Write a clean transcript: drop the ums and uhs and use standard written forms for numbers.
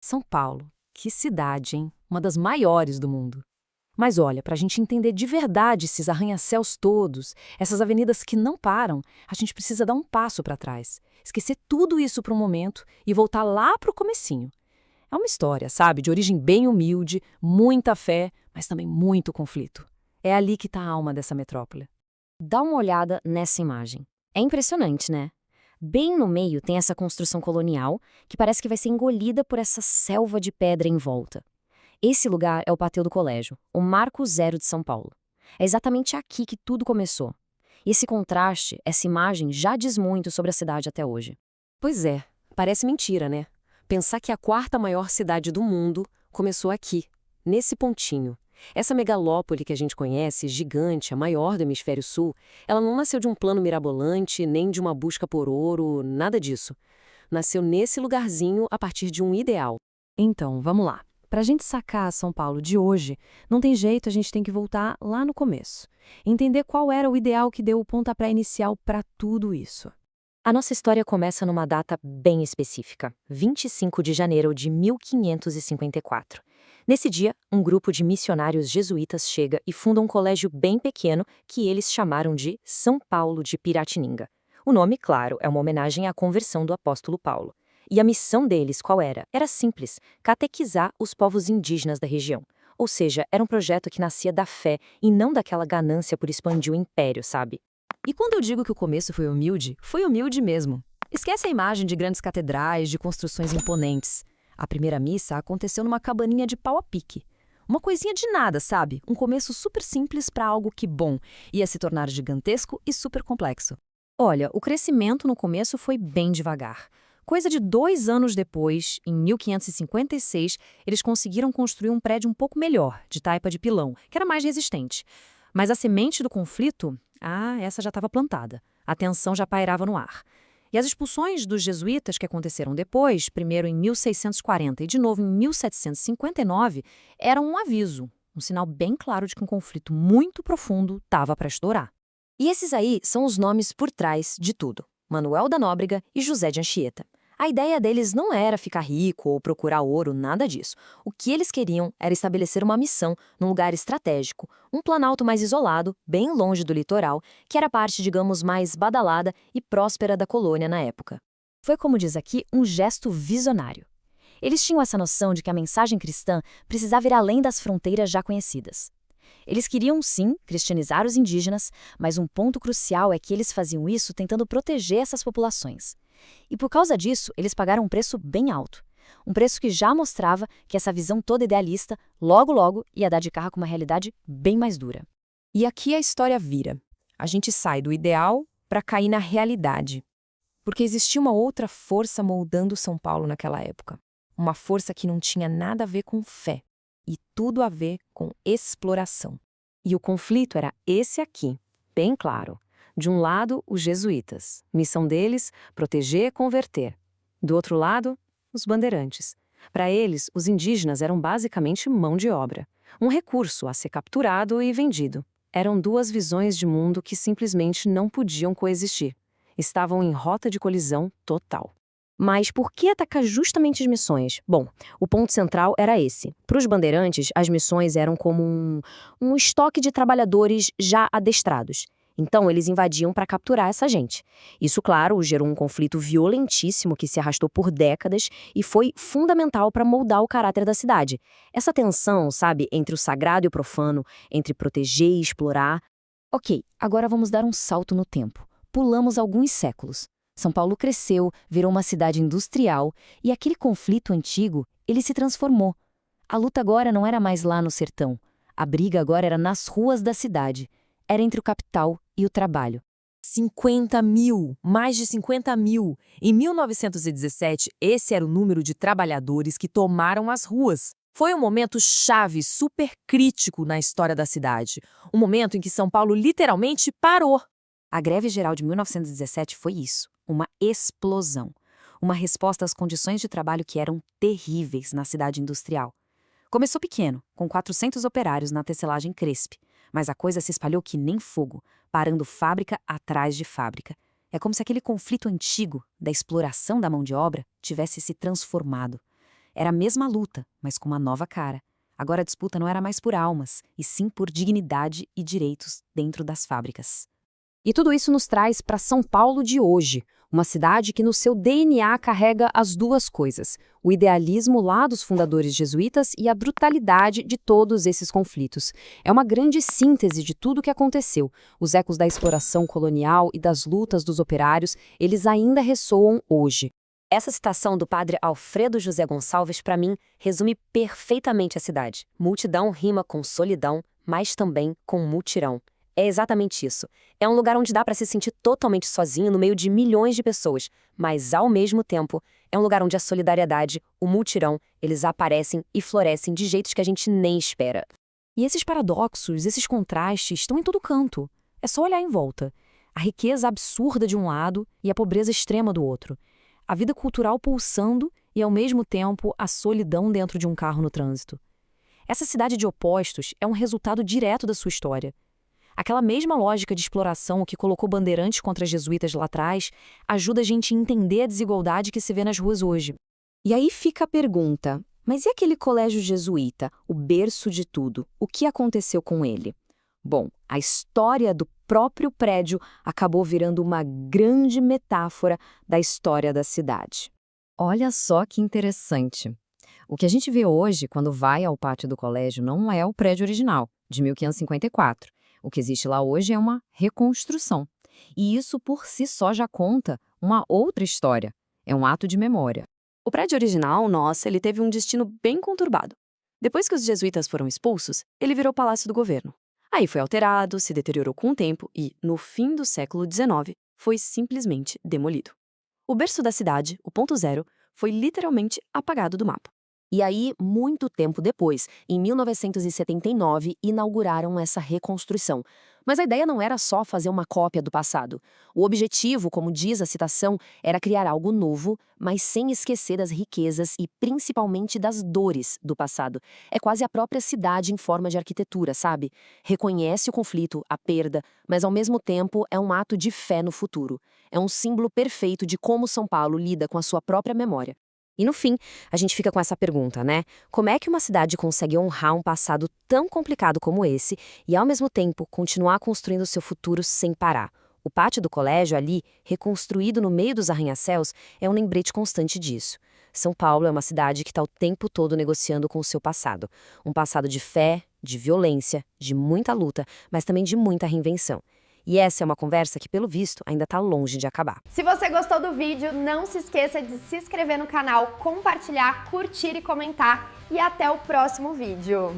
São Paulo, que cidade, hein? Uma das maiores do mundo. Mas olha, para a gente entender de verdade esses arranha-céus todos, essas avenidas que não param, a gente precisa dar um passo para trás, esquecer tudo isso por um momento e voltar lá para o comecinho. É uma história, sabe, de origem bem humilde, muita fé, mas também muito conflito. É ali que está a alma dessa metrópole. Dá uma olhada nessa imagem. É impressionante, né? Bem no meio tem essa construção colonial que parece que vai ser engolida por essa selva de pedra em volta. Esse lugar é o pátio do colégio, o Marco Zero de São Paulo. É exatamente aqui que tudo começou. E esse contraste, essa imagem já diz muito sobre a cidade até hoje. Pois é, parece mentira, né? Pensar que a quarta maior cidade do mundo começou aqui, nesse pontinho. Essa megalópole que a gente conhece, gigante, a maior do hemisfério sul, ela não nasceu de um plano mirabolante, nem de uma busca por ouro, nada disso. Nasceu nesse lugarzinho a partir de um ideal. Então, vamos lá. Para a gente sacar a São Paulo de hoje, não tem jeito, a gente tem que voltar lá no começo. Entender qual era o ideal que deu o pontapé inicial para tudo isso. A nossa história começa numa data bem específica, 25 de janeiro de 1554. Nesse dia, um grupo de missionários jesuítas chega e funda um colégio bem pequeno que eles chamaram de São Paulo de Piratininga. O nome, claro, é uma homenagem à conversão do apóstolo Paulo. E a missão deles qual era? Era simples, catequizar os povos indígenas da região. Ou seja, era um projeto que nascia da fé e não daquela ganância por expandir o império, sabe? E quando eu digo que o começo foi humilde mesmo. Esquece a imagem de grandes catedrais, de construções imponentes. A primeira missa aconteceu numa cabaninha de pau a pique. Uma coisinha de nada, sabe? Um começo super simples para algo que, bom, ia se tornar gigantesco e super complexo. Olha, o crescimento no começo foi bem devagar. Coisa de 2 anos depois, em 1556, eles conseguiram construir um prédio um pouco melhor, de taipa de pilão, que era mais resistente. Mas a semente do conflito, essa já estava plantada. A tensão já pairava no ar. E as expulsões dos jesuítas que aconteceram depois, primeiro em 1640 e de novo em 1759, eram um aviso, um sinal bem claro de que um conflito muito profundo estava para estourar. E esses aí são os nomes por trás de tudo: Manuel da Nóbrega e José de Anchieta. A ideia deles não era ficar rico ou procurar ouro, nada disso. O que eles queriam era estabelecer uma missão num lugar estratégico, um planalto mais isolado, bem longe do litoral, que era a parte, digamos, mais badalada e próspera da colônia na época. Foi, como diz aqui, um gesto visionário. Eles tinham essa noção de que a mensagem cristã precisava ir além das fronteiras já conhecidas. Eles queriam, sim, cristianizar os indígenas, mas um ponto crucial é que eles faziam isso tentando proteger essas populações. E por causa disso, eles pagaram um preço bem alto. Um preço que já mostrava que essa visão toda idealista, logo, ia dar de cara com uma realidade bem mais dura. E aqui a história vira. A gente sai do ideal para cair na realidade. Porque existia uma outra força moldando São Paulo naquela época. Uma força que não tinha nada a ver com fé e tudo a ver com exploração. E o conflito era esse aqui, bem claro. De um lado, os jesuítas. Missão deles, proteger e converter. Do outro lado, os bandeirantes. Para eles, os indígenas eram basicamente mão de obra. Um recurso a ser capturado e vendido. Eram duas visões de mundo que simplesmente não podiam coexistir. Estavam em rota de colisão total. Mas por que atacar justamente as missões? Bom, o ponto central era esse. Para os bandeirantes, as missões eram como um estoque de trabalhadores já adestrados. Então, eles invadiam para capturar essa gente. Isso, claro, gerou um conflito violentíssimo que se arrastou por décadas e foi fundamental para moldar o caráter da cidade. Essa tensão, sabe, entre o sagrado e o profano, entre proteger e explorar. Ok, agora vamos dar um salto no tempo. Pulamos alguns séculos. São Paulo cresceu, virou uma cidade industrial e aquele conflito antigo, ele se transformou. A luta agora não era mais lá no sertão. A briga agora era nas ruas da cidade. Era entre o capital e o trabalho. 50 mil, mais de 50 mil. Em 1917, esse era o número de trabalhadores que tomaram as ruas. Foi um momento chave, super crítico na história da cidade. Um momento em que São Paulo literalmente parou. A greve geral de 1917 foi isso, uma explosão. Uma resposta às condições de trabalho que eram terríveis na cidade industrial. Começou pequeno, com 400 operários na tecelagem Cresp. Mas a coisa se espalhou que nem fogo, parando fábrica atrás de fábrica. É como se aquele conflito antigo, da exploração da mão de obra, tivesse se transformado. Era a mesma luta, mas com uma nova cara. Agora a disputa não era mais por almas, e sim por dignidade e direitos dentro das fábricas. E tudo isso nos traz para São Paulo de hoje, uma cidade que no seu DNA carrega as duas coisas, o idealismo lá dos fundadores jesuítas e a brutalidade de todos esses conflitos. É uma grande síntese de tudo o que aconteceu. Os ecos da exploração colonial e das lutas dos operários, eles ainda ressoam hoje. Essa citação do padre Alfredo José Gonçalves, para mim, resume perfeitamente a cidade. Multidão rima com solidão, mas também com mutirão. É exatamente isso. É um lugar onde dá para se sentir totalmente sozinho no meio de milhões de pessoas, mas, ao mesmo tempo, é um lugar onde a solidariedade, o mutirão, eles aparecem e florescem de jeitos que a gente nem espera. E esses paradoxos, esses contrastes, estão em todo canto. É só olhar em volta. A riqueza absurda de um lado e a pobreza extrema do outro. A vida cultural pulsando e, ao mesmo tempo, a solidão dentro de um carro no trânsito. Essa cidade de opostos é um resultado direto da sua história. Aquela mesma lógica de exploração que colocou bandeirantes contra jesuítas lá atrás ajuda a gente a entender a desigualdade que se vê nas ruas hoje. E aí fica a pergunta, mas e aquele colégio jesuíta, o berço de tudo? O que aconteceu com ele? Bom, a história do próprio prédio acabou virando uma grande metáfora da história da cidade. Olha só que interessante. O que a gente vê hoje, quando vai ao pátio do colégio, não é o prédio original, de 1554. O que existe lá hoje é uma reconstrução. E isso por si só já conta uma outra história. É um ato de memória. O prédio original, nossa, ele teve um destino bem conturbado. Depois que os jesuítas foram expulsos, ele virou palácio do governo. Aí foi alterado, se deteriorou com o tempo e, no fim do século XIX, foi simplesmente demolido. O berço da cidade, o ponto zero, foi literalmente apagado do mapa. E aí, muito tempo depois, em 1979, inauguraram essa reconstrução. Mas a ideia não era só fazer uma cópia do passado. O objetivo, como diz a citação, era criar algo novo, mas sem esquecer das riquezas e principalmente das dores do passado. É quase a própria cidade em forma de arquitetura, sabe? Reconhece o conflito, a perda, mas ao mesmo tempo é um ato de fé no futuro. É um símbolo perfeito de como São Paulo lida com a sua própria memória. E no fim, a gente fica com essa pergunta, né? Como é que uma cidade consegue honrar um passado tão complicado como esse e, ao mesmo tempo, continuar construindo seu futuro sem parar? O pátio do colégio ali, reconstruído no meio dos arranha-céus, é um lembrete constante disso. São Paulo é uma cidade que está o tempo todo negociando com o seu passado. Um passado de fé, de violência, de muita luta, mas também de muita reinvenção. E essa é uma conversa que, pelo visto, ainda está longe de acabar. Se você gostou do vídeo, não se esqueça de se inscrever no canal, compartilhar, curtir e comentar. E até o próximo vídeo!